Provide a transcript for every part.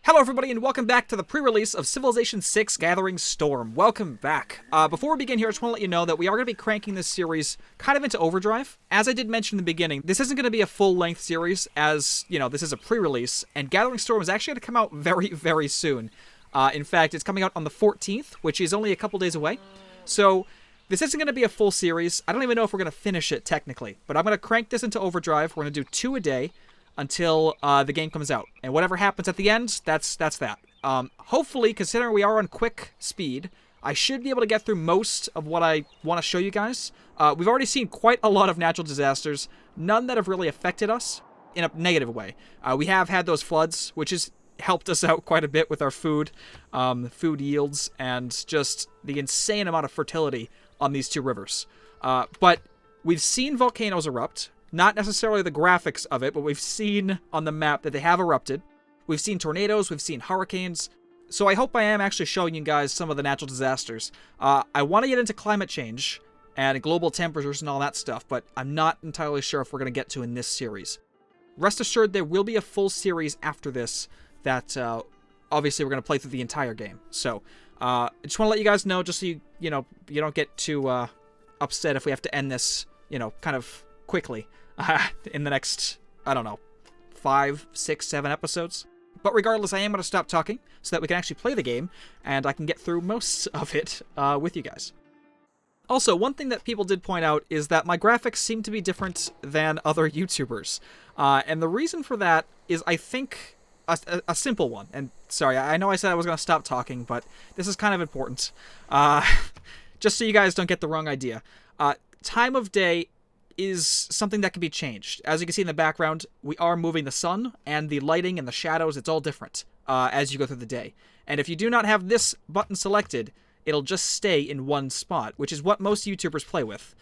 Hello everybody and welcome back to the pre-release of Civilization 6 Gathering Storm. Welcome back. Before we begin here, I just want to let you know that we are going to be cranking this series kind of into overdrive. As I did mention in the beginning, this isn't going to be a full-length series as, you know, this is a pre-release, and Gathering Storm is actually going to come out very, very soon. In fact, it's coming out on the 14th, which is only a couple days away. So, this isn't going to be a full series. I don't even know if we're going to finish it technically, but I'm going to crank this into overdrive. We're going to do 2 a day until the game comes out. And whatever happens at the end, that's that. Hopefully, considering we are on quick speed, I should be able to get through most of what I want to show you guys. We've already seen quite a lot of natural disasters, none that have really affected us in a negative way. We have had those floods, which has helped us out quite a bit with our food yields, and just the insane amount of fertility on these 2 rivers. But we've seen volcanoes erupt. Not necessarily the graphics of it, but we've seen on the map that they have erupted. We've seen tornadoes, we've seen hurricanes. So I hope I am actually showing you guys some of the natural disasters. I want to get into climate change and global temperatures and all that stuff, but I'm not entirely sure if we're going to get to in this series. Rest assured, there will be a full series after this that obviously we're going to play through the entire game. So I just want to let you guys know, just so you don't get too upset if we have to end this, kind of quickly. In the next, I don't know, 5, 6, 7 episodes. But regardless, I am going to stop talking so that we can actually play the game, and I can get through most of it with you guys. Also, one thing that people did point out is that my graphics seem to be different than other YouTubers. And the reason for that is, I think, a simple one. And sorry, I know I said I was going to stop talking, but this is kind of important. Just so you guys don't get the wrong idea. Time of day is something that can be changed. As you can see in the background, we are moving the sun, and the lighting and the shadows, it's all different as you go through the day. And if you do not have this button selected, it'll just stay in one spot, which is what most YouTubers play with.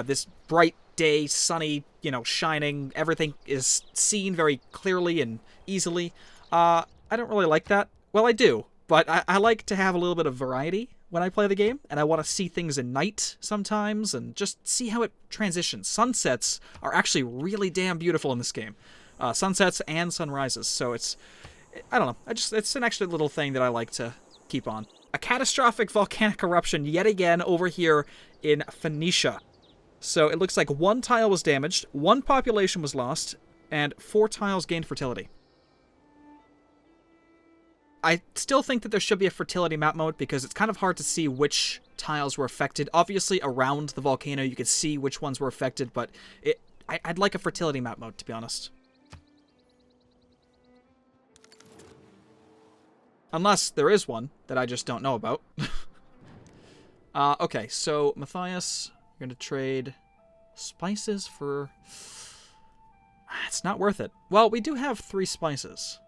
This bright day, sunny, shining, everything is seen very clearly and easily. I don't really like that. Well, I do, but I like to have a little bit of variety when I play the game, and I want to see things at night sometimes, and just see how it transitions. Sunsets are actually really damn beautiful in this game. Sunsets and sunrises, so I don't know, it's an extra little thing that I like to keep on. A catastrophic volcanic eruption yet again over here in Phoenicia. So it looks like 1 tile was damaged, 1 population was lost, and 4 tiles gained fertility. I still think that there should be a fertility map mode because it's kind of hard to see which tiles were affected. Obviously, around the volcano, you could see which ones were affected, but I'd like a fertility map mode, to be honest. Unless there is one that I just don't know about. Okay, so Matthias, you're going to trade spices for... It's not worth it. Well, we do have 3 spices.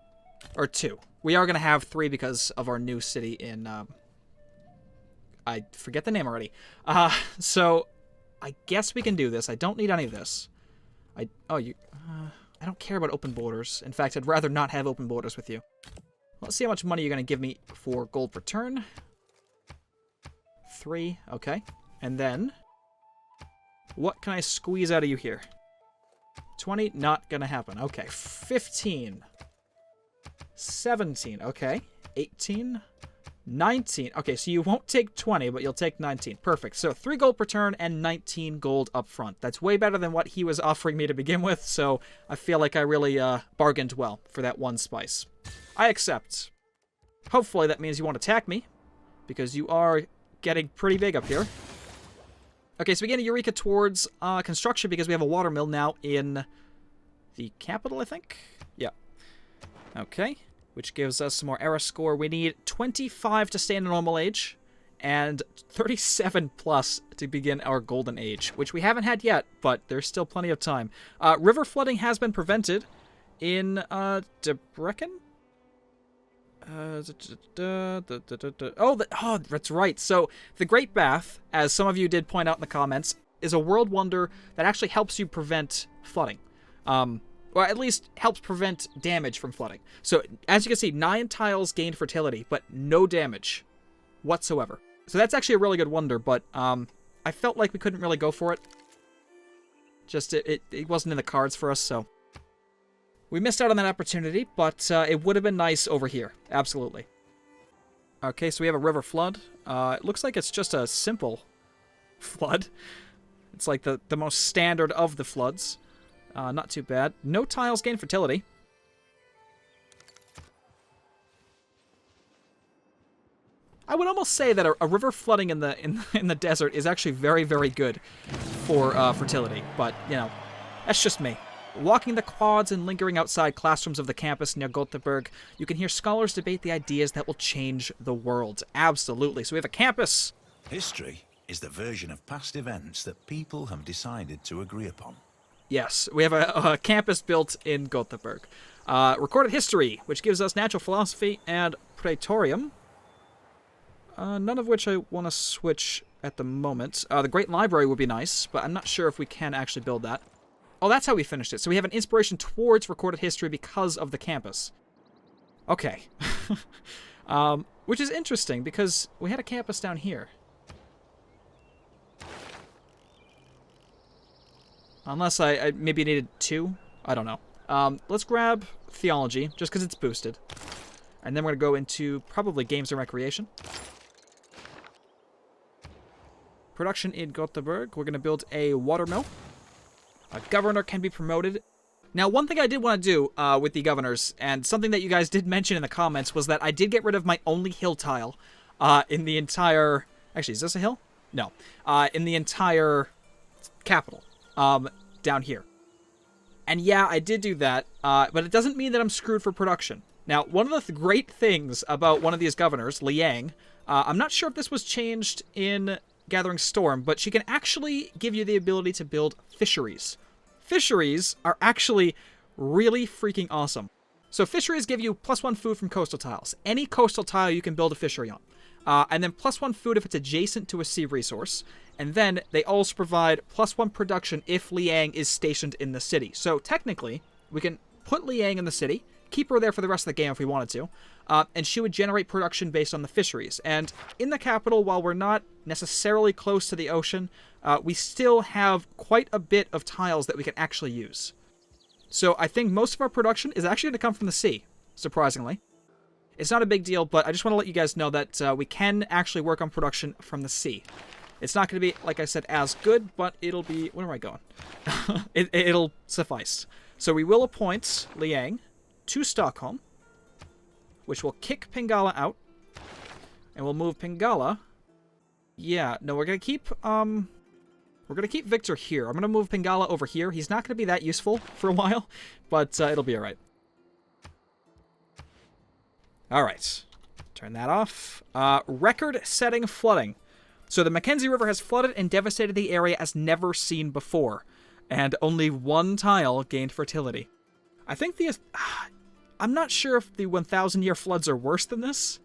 Or 2. We are going to have 3 because of our new city in, I forget the name already. So, I guess we can do this. I don't need any of this. I don't care about open borders. In fact, I'd rather not have open borders with you. Let's see how much money you're going to give me for gold per turn. 3, okay. And then, what can I squeeze out of you here? 20, not going to happen. Okay, 15. 17, okay. 18, 19. Okay, so you won't take 20, but you'll take 19. Perfect. So 3 gold per turn and 19 gold up front. That's way better than what he was offering me to begin with, so I feel like I really bargained well for that 1 spice. I accept. Hopefully that means you won't attack me, because you are getting pretty big up here. Okay, so we get a Eureka towards construction because we have a watermill now in the capital, I think? Yeah. Okay, which gives us some more era score. We need 25 to stay in a normal age, and 37 plus to begin our golden age, which we haven't had yet, but there's still plenty of time. River flooding has been prevented in Debrecen? Oh, that's right. So the Great Bath, as some of you did point out in the comments, is a world wonder that actually helps you prevent flooding. Or at least helps prevent damage from flooding. So, as you can see, 9 tiles gained fertility, but no damage whatsoever. So that's actually a really good wonder, but I felt like we couldn't really go for it. Just, it wasn't in the cards for us, so We missed out on that opportunity, but it would have been nice over here. Absolutely. Okay, so we have a river flood. It looks like it's just a simple flood. It's like the most standard of the floods. Not too bad. No tiles gain fertility. I would almost say that a river flooding in the desert is actually very, very good for fertility. But, you know, that's just me. Walking the quads and lingering outside classrooms of the campus near Gothenburg, you can hear scholars debate the ideas that will change the world. Absolutely. So we have a campus. History is the version of past events that people have decided to agree upon. Yes, we have a campus built in Gothenburg. Recorded history, which gives us natural philosophy and praetorium. None of which I want to switch at the moment. The Great Library would be nice, but I'm not sure if we can actually build that. Oh, that's how we finished it. So we have an inspiration towards recorded history because of the campus. Okay. Which is interesting, because we had a campus down here. Unless I maybe needed 2? I don't know. Let's grab theology, just because it's boosted. And then we're going to go into probably games and recreation. Production in Gothenburg. We're going to build a watermill. A governor can be promoted. Now, one thing I did want to do with the governors, and something that you guys did mention in the comments, was that I did get rid of my only hill tile in the entire... Actually, is this a hill? No. In the entire capital down here. And yeah, I did do that, but it doesn't mean that I'm screwed for production. Now, one of the great things about one of these governors, Liang, I'm not sure if this was changed in Gathering Storm, but she can actually give you the ability to build fisheries. Fisheries are actually really freaking awesome. So fisheries give you +1 food from coastal tiles. Any coastal tile you can build a fishery on. And then +1 food if it's adjacent to a sea resource. And then they also provide +1 production if Liang is stationed in the city. So technically, we can put Liang in the city, keep her there for the rest of the game if we wanted to, and she would generate production based on the fisheries. And in the capital, while we're not necessarily close to the ocean, we still have quite a bit of tiles that we can actually use. So I think most of our production is actually going to come from the sea, surprisingly. It's not a big deal, but I just want to let you guys know that we can actually work on production from the sea. It's not going to be, like I said, as good, but it'll be... Where am I going? It'll suffice. So we will appoint Liang to Stockholm, which will kick Pingala out, and we'll move Pingala. Yeah, no, we're gonna keep Victor here. I'm gonna move Pingala over here. He's not gonna be that useful for a while, but it'll be all right. All right, turn that off. Record-setting flooding. So the Mackenzie River has flooded and devastated the area as never seen before, and only 1 tile gained fertility. I think I'm not sure if the 1,000-year floods are worse than this,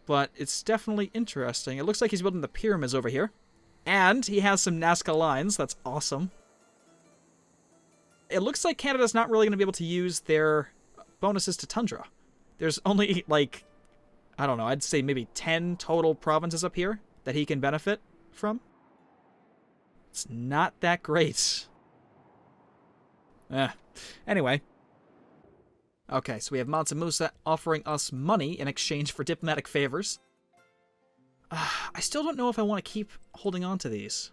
but it's definitely interesting. It looks like he's building the pyramids over here, and he has some Nazca lines. That's awesome. It looks like Canada's not really going to be able to use their bonuses to Tundra. There's only, like, I don't know, I'd say maybe 10 total provinces up here that he can benefit from. It's not that great. Anyway. Okay, so we have Mansa Musa offering us money in exchange for diplomatic favors. I still don't know if I want to keep holding on to these.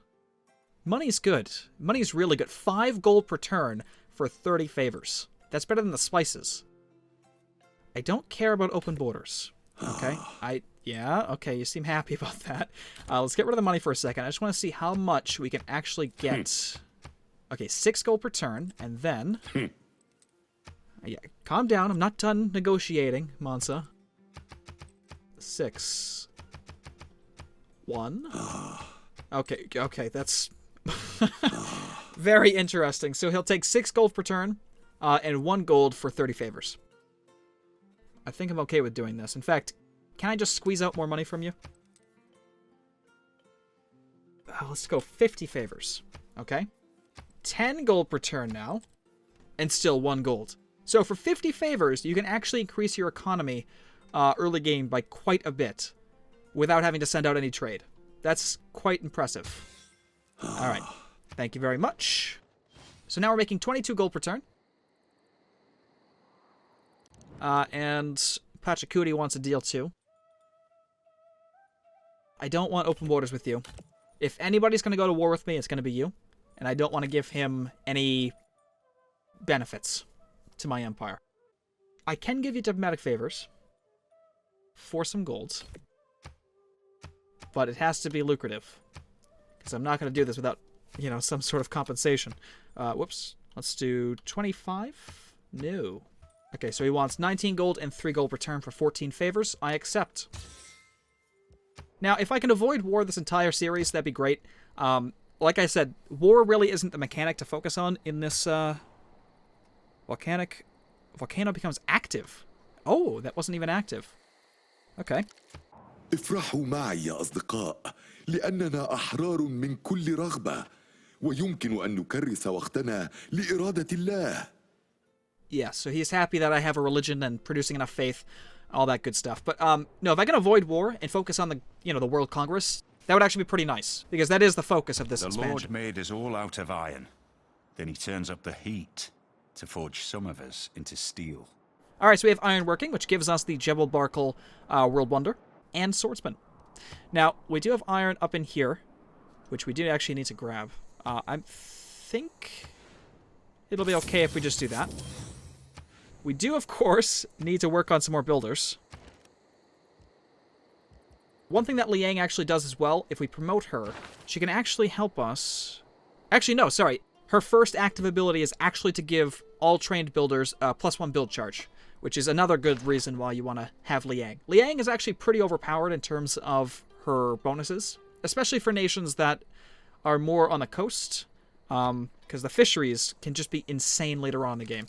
Money's good. Money's really good. 5 gold per turn for 30 favors. That's better than the spices. I don't care about open borders. Okay, yeah, okay, you seem happy about that. Let's get rid of the money for a second. I just want to see how much we can actually get. Okay, 6 gold per turn, and then... Yeah, calm down. I'm not done negotiating, Mansa. 6. 1. Okay, that's very interesting. So he'll take 6 gold per turn, and 1 gold for 30 favors. I think I'm okay with doing this. In fact, can I just squeeze out more money from you? Let's go 50 favors. Okay. 10 gold per turn now, and still 1 gold. So for 50 favors, you can actually increase your economy early game by quite a bit without having to send out any trade. That's quite impressive. All right. Thank you very much. So now we're making 22 gold per turn. And Pachacudi wants a deal too. I don't want open borders with you. If anybody's going to go to war with me, it's going to be you. And I don't want to give him any benefits to my empire. I can give you diplomatic favors for some golds. But it has to be lucrative. Because I'm not going to do this without, you know, some sort of compensation. Whoops. Let's do 25? No. Okay, so he wants 19 gold and 3 gold return for 14 favors. I accept. Now, if I can avoid war this entire series, that'd be great. Like I said, war really isn't the mechanic to focus on in this Volcano becomes active. Oh, that wasn't even active. Okay. افرحوا معي يا أصدقاء لأننا أحرار من كل رغبة ويمكن أن نكرس وقتنا لإرادة الله. Yeah, so he's happy that I have a religion and producing enough faith, all that good stuff. But no, if I can avoid war and focus on the, you know, the World Congress, that would actually be pretty nice because that is the focus of this expansion. The Lord made us all out of iron. Then he turns up the heat to forge some of us into steel. All right, so we have ironworking, which gives us the Jebel Barkal World Wonder, and Swordsman. Now, we do have iron up in here, which we do actually need to grab. I think it'll be okay if we just do that. We do, of course, need to work on some more builders. One thing that Liang actually does as well, if we promote her, she can actually help us... Actually, no, sorry. Her first active ability is actually to give all trained builders a +1 build charge, which is another good reason why you want to have Liang. Liang is actually pretty overpowered in terms of her bonuses, especially for nations that are more on the coast, because the fisheries can just be insane later on in the game.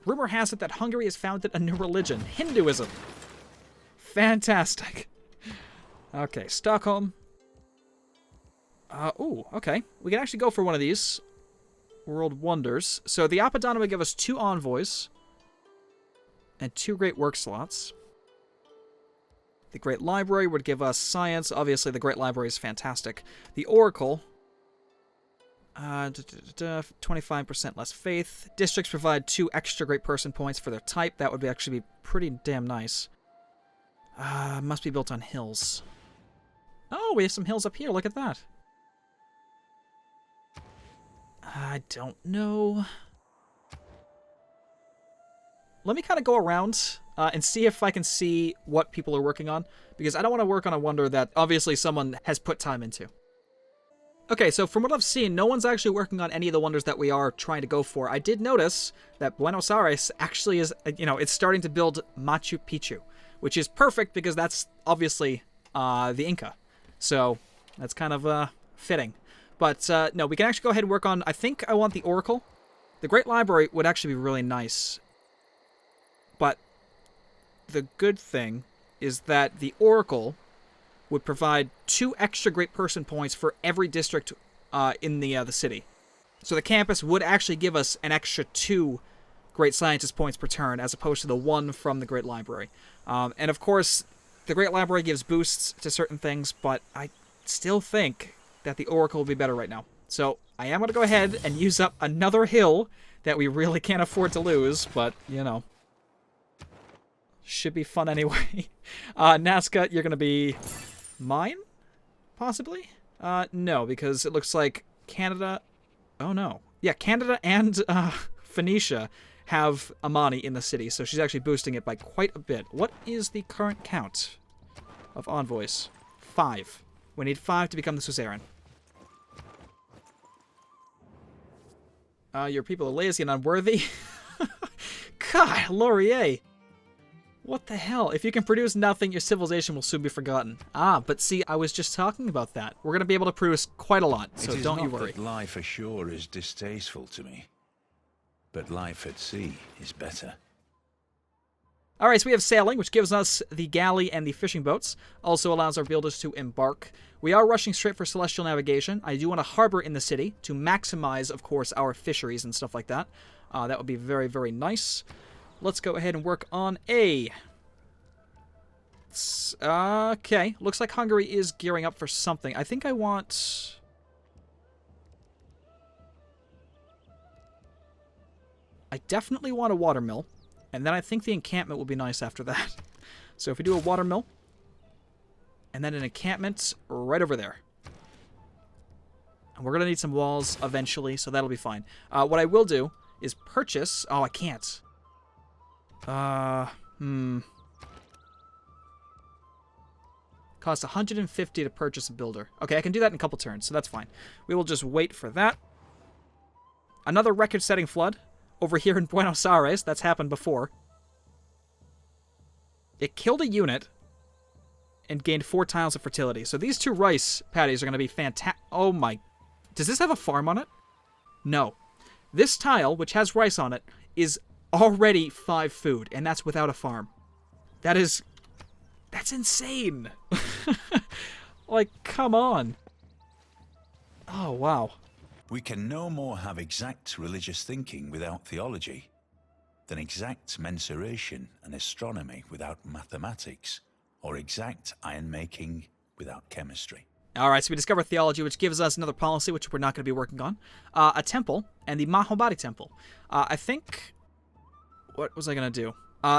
Rumor has it that Hungary has founded a new religion, Hinduism. Fantastic. Okay, Stockholm. Ooh, okay. We can actually go for one of these. World Wonders. So the Apadana would give us 2 envoys and 2 great work slots. The Great Library would give us science. Obviously, the Great Library is fantastic. The Oracle, 25% less faith. Districts provide 2 extra great person points for their type. That would actually be pretty damn nice. Must be built on hills. Oh, we have some hills up here. Look at that. I don't know. Let me kind of go around and see if I can see what people are working on, because I don't want to work on a wonder that obviously someone has put time into. Okay, so from what I've seen, no one's actually working on any of the wonders that we are trying to go for. I did notice that Buenos Aires actually is, you know, it's starting to build Machu Picchu, which is perfect because that's obviously the Inca. So that's kind of fitting. But no, we can actually go ahead and work on, I think I want the Oracle. The Great Library would actually be really nice. But the good thing is that the Oracle would provide 2 extra great person points for every district in the city. So the campus would actually give us an extra 2 great scientist points per turn, as opposed to the 1 from the Great Library. And of course, the Great Library gives boosts to certain things, but I still think that the Oracle will be better right now. So I am going to go ahead and use up another hill that we really can't afford to lose, but, you know, should be fun anyway. Nazca, you're going to be mine? Possibly? No, because it looks like Canada... Oh, no. Yeah, Canada and Phoenicia have Amani in the city, so she's actually boosting it by quite a bit. What is the current count of envoys? 5. We need 5 to become the suzerain. Your people are lazy and unworthy. God, Laurier. What the hell? If you can produce nothing, your civilization will soon be forgotten. Ah, but see, I was just talking about that. We're going to be able to produce quite a lot, so don't you worry. It is not that life ashore is distasteful to me, but life at sea is better. All right, so we have sailing, which gives us the galley and the fishing boats. Also allows our builders to embark. We are rushing straight for celestial navigation. I do want a harbor in the city to maximize, of course, our fisheries and stuff like that. That would be very, very nice. Let's go ahead and work on A. Okay, looks like Hungary is gearing up for something. I think I want... I definitely want a watermill, and then I think the encampment will be nice after that. So if we do a watermill, and then an encampment right over there. And we're going to need some walls eventually, so that'll be fine. What I will do is purchase... Oh, I can't. Costs 150 to purchase a builder. Okay, I can do that in a couple turns, so that's fine. We will just wait for that. Another record-setting flood over here in Buenos Aires. That's happened before. It killed a unit and gained 4 tiles of fertility. So these 2 rice paddies are going to be fantastic. Oh my... Does this have a farm on it? No. This tile, which has rice on it, is already 5 food, and that's without a farm. That's insane. Like, come on. Oh, wow. We can no more have exact religious thinking without theology than exact mensuration and astronomy without mathematics, or exact iron-making without chemistry. All right, so we discover theology, which gives us another policy, which we're not going to be working on. A temple, and the Mahabharata temple. I think... What was I going to do?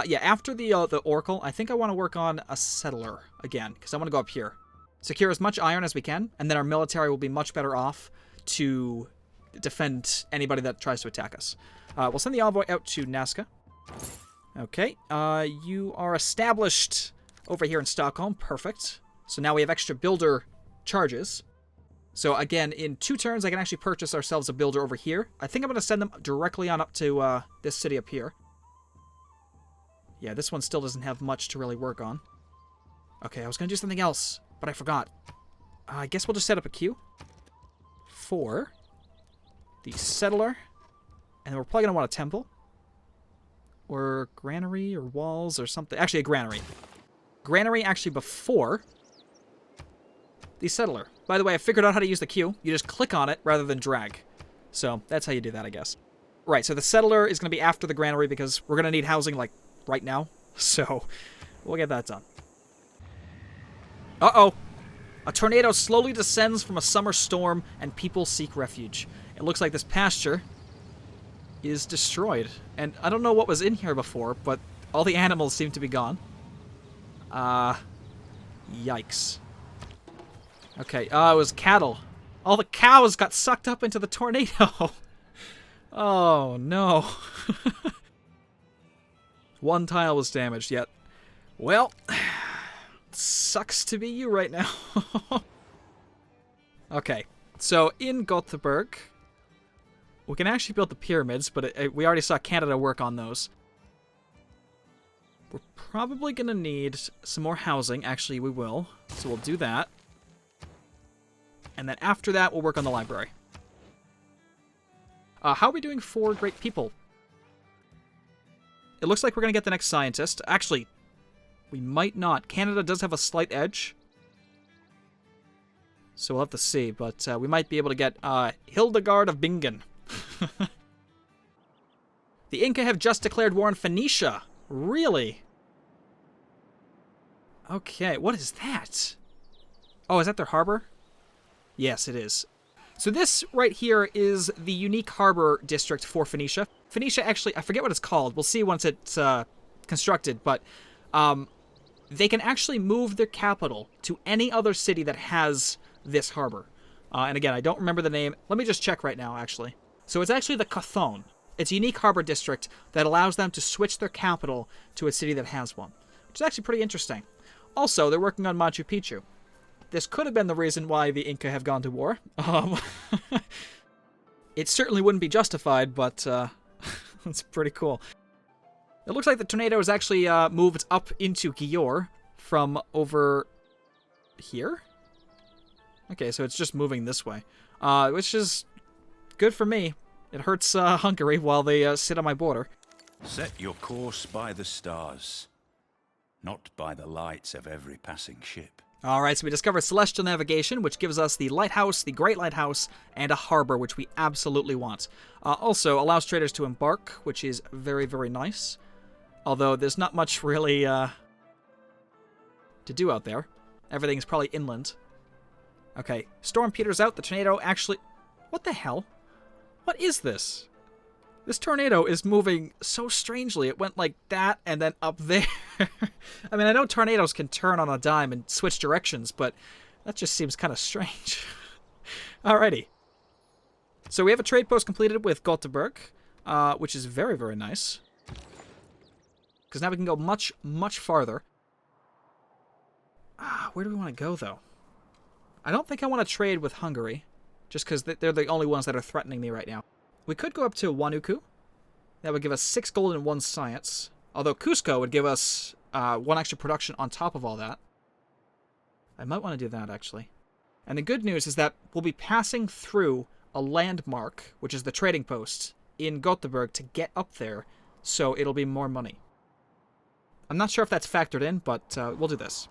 Yeah, after the oracle, I think I want to work on a settler again, because I want to go up here. Secure as much iron as we can, and then our military will be much better off to defend anybody that tries to attack us. We'll send the envoy out to Nazca. Okay, you are established over here in Stockholm. Perfect. So now we have extra builder charges. So again, in 2 turns, I can actually purchase ourselves a builder over here. I think I'm going to send them directly on up to this city up here. Yeah, this one still doesn't have much to really work on. Okay, I was going to do something else, but I forgot. I guess we'll just set up a queue for the settler. And we're probably going to want a temple. Or granary or walls or something. Actually, a granary. Granary actually before the settler. By the way, I figured out how to use the queue. You just click on it rather than drag. So that's how you do that, I guess. Right, so the settler is going to be after the granary because we're going to need housing, like, right now. So we'll get that done. Uh-oh. A tornado slowly descends from a summer storm and people seek refuge. It looks like this pasture is destroyed. And I don't know what was in here before, but all the animals seem to be gone. Yikes. Okay, it was cattle. All the cows got sucked up into the tornado. Oh, no. 1 tile was damaged, yet. Well, sucks to be you right now. Okay, so in Gothenburg, we can actually build the pyramids, but we already saw Canada work on those. We're probably going to need some more housing. Actually, we will. So we'll do that. And then after that, we'll work on the library. How are we doing for great people? It looks like we're going to get the next scientist. Actually, we might not. Canada does have a slight edge. So we'll have to see. But we might be able to get Hildegard of Bingen. The Inca have just declared war on Phoenicia. Really? Okay, what is that? Oh, is that their harbor? Yes, it is. So this right here is the unique harbor district for Phoenicia. Phoenicia actually, I forget what it's called. We'll see once it's constructed, but they can actually move their capital to any other city that has this harbor. And again, I don't remember the name. Let me just check right now, actually. So it's actually the Chthon. It's a unique harbor district that allows them to switch their capital to a city that has one, which is actually pretty interesting. Also, they're working on Machu Picchu. This could have been the reason why the Inca have gone to war. It certainly wouldn't be justified, but it's pretty cool. It looks like the tornado has actually moved up into Győr from over here. Okay, so it's just moving this way, which is good for me. It hurts Hungary while they sit on my border. Set your course by the stars, not by the lights of every passing ship. Alright, so we discovered celestial navigation, which gives us the lighthouse, the Great Lighthouse, and a harbor, which we absolutely want. Also, allows traders to embark, which is very, very nice. Although, there's not much really to do out there. Everything's probably inland. Okay, storm peters out. The tornado actually... What the hell? What is this? This tornado is moving so strangely. It went like that and then up there. I mean, I know tornadoes can turn on a dime and switch directions, but that just seems kind of strange. Alrighty. So we have a trade post completed with Göteborg, which is very, very nice. Because now we can go much, much farther. Where do we want to go, though? I don't think I want to trade with Hungary, just because they're the only ones that are threatening me right now. We could go up to Wanuku. That would give us 6 gold and 1 science. Although Cusco would give us 1 extra production on top of all that. I might want to do that, actually. And the good news is that we'll be passing through a landmark, which is the trading post, in Göteborg to get up there, so it'll be more money. I'm not sure if that's factored in, but we'll do this.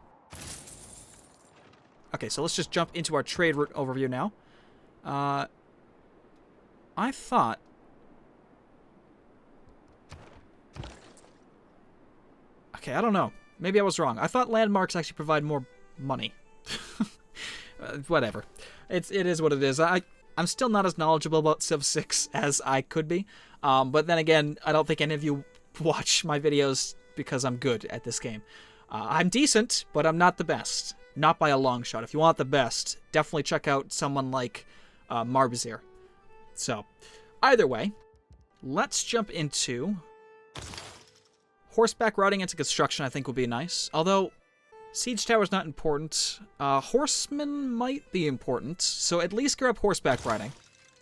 Okay, so let's just jump into our trade route overview now. I thought... Okay, I don't know. Maybe I was wrong. I thought landmarks actually provide more money. Whatever. It is what it is. I'm still not as knowledgeable about Civ 6 as I could be. But then again, I don't think any of you watch my videos because I'm good at this game. I'm decent, but I'm not the best. Not by a long shot. If you want the best, definitely check out someone like Marbazir. So, either way, let's jump into horseback routing into construction. I think would be nice. Although siege tower is not important. Horsemen might be important, so at least gear up horseback riding.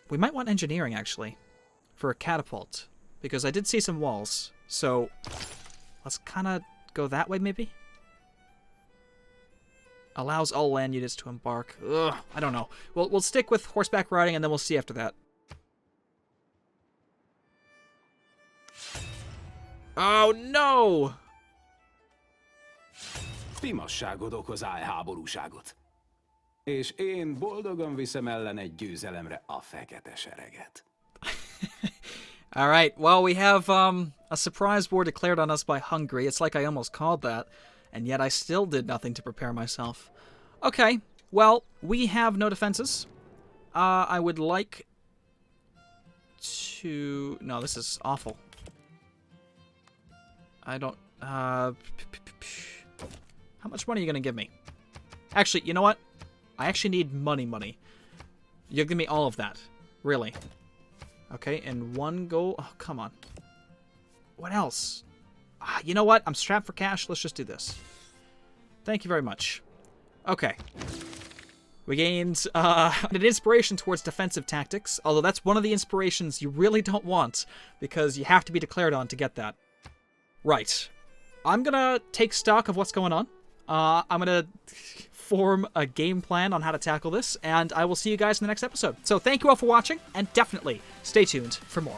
We might want engineering actually for a catapult because I did see some walls. So let's kind of go that way maybe. Allows all land units to embark. Ugh, I don't know. We'll stick with horseback riding and then we'll see after that. Oh no! Pimasságod okoz álháborúságot. És én boldogan viszem ellen egy győzelemre a fekete sereget. All right, well, we have a surprise war declared on us by Hungary. It's like I almost called that, and yet I still did nothing to prepare myself. Okay, well, we have no defenses. I would like to... No, this is awful. I don't... How much money are you going to give me? Actually, you know what? I actually need money. You'll give me all of that. Really. Okay, and 1 goal. Oh, come on. What else? You know what? I'm strapped for cash. Let's just do this. Thank you very much. Okay. We gained an inspiration towards defensive tactics, although that's one of the inspirations you really don't want, because you have to be declared on to get that. Right. I'm gonna take stock of what's going on. I'm gonna form a game plan on how to tackle this, and I will see you guys in the next episode. So thank you all for watching, and definitely stay tuned for more.